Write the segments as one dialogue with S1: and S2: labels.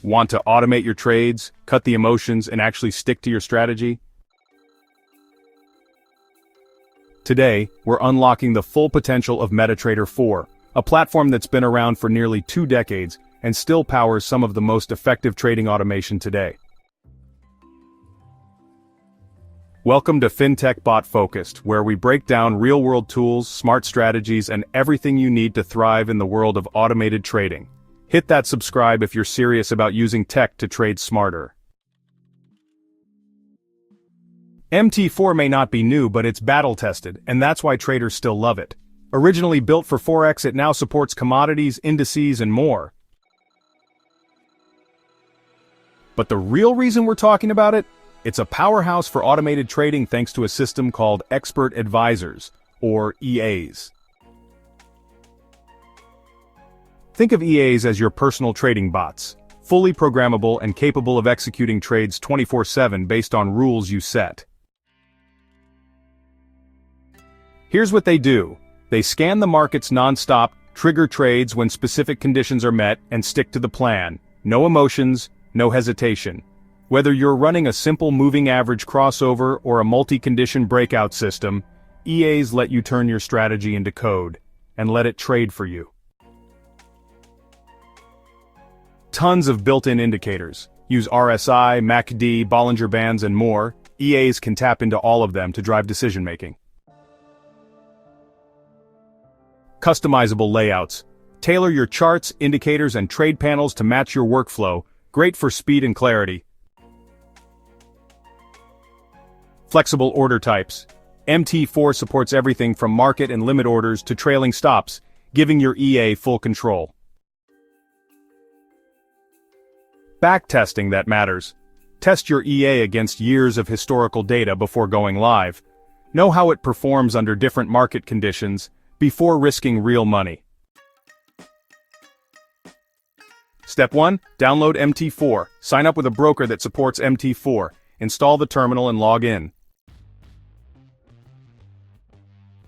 S1: Want to automate your trades, cut the emotions, and actually stick to your strategy? Today, we're unlocking the full potential of MetaTrader 4, a platform that's been around for nearly 2 decades and still powers some of the most effective trading automation today. Welcome to FinTech Bot Focused, where we break down real-world tools, smart strategies, and everything you need to thrive in the world of automated trading. Hit that subscribe if you're serious about using tech to trade smarter. MT4 may not be new, but it's battle-tested, and that's why traders still love it. Originally built for Forex, it now supports commodities, indices, and more. But the real reason we're talking about it? It's a powerhouse for automated trading thanks to a system called Expert Advisors, or EAs. Think of EAs as your personal trading bots, fully programmable and capable of executing trades 24/7 based on rules you set. Here's what they do. They scan the markets non-stop, trigger trades when specific conditions are met, and stick to the plan. No emotions, no hesitation. Whether you're running a simple moving average crossover or a multi-condition breakout system, EAs let you turn your strategy into code and let it trade for you. Tons of built-in indicators. Use RSI, MACD, Bollinger Bands, and more. EAs can tap into all of them to drive decision-making. Customizable layouts. Tailor your charts, indicators, and trade panels to match your workflow. Great for speed and clarity. Flexible order types. MT4 supports everything from market and limit orders to trailing stops, giving your EA full control. Backtesting that matters. Test your EA against years of historical data before going live. Know how it performs under different market conditions before risking real money. Step 1. Download MT4. Sign up with a broker that supports MT4. Install the terminal and log in.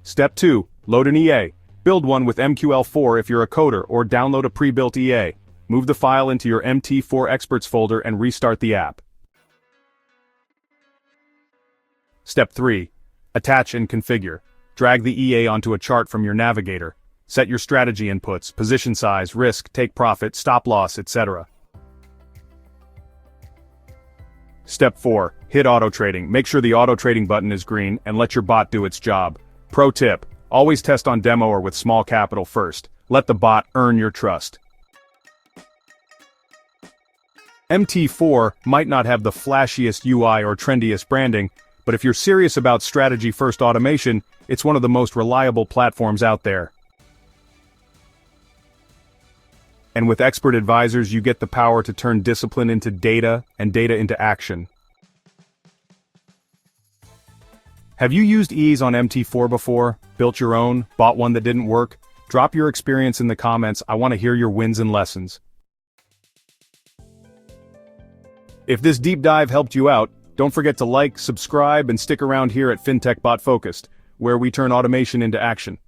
S1: Step 2. Load an EA. Build one with MQL4 if you're a coder, or download a pre-built EA. Move the file into your MT4 Experts folder and restart the app. Step 3. Attach and configure. Drag the EA onto a chart from your navigator. Set your strategy inputs, position size, risk, take profit, stop loss, etc. Step 4. Hit AutoTrading. Make sure the AutoTrading button is green and let your bot do its job. Pro tip: always test on demo or with small capital first. Let the bot earn your trust. MT4 might not have the flashiest UI or trendiest branding, but if you're serious about strategy-first automation, it's one of the most reliable platforms out there. And with Expert Advisors, you get the power to turn discipline into data and data into action. Have you used EAs on MT4 before? Built your own? Bought one that didn't work? Drop your experience in the comments. I want to hear your wins and lessons. If this deep dive helped you out, don't forget to like, subscribe, and stick around here at FinTech Bot Focused, where we turn automation into action.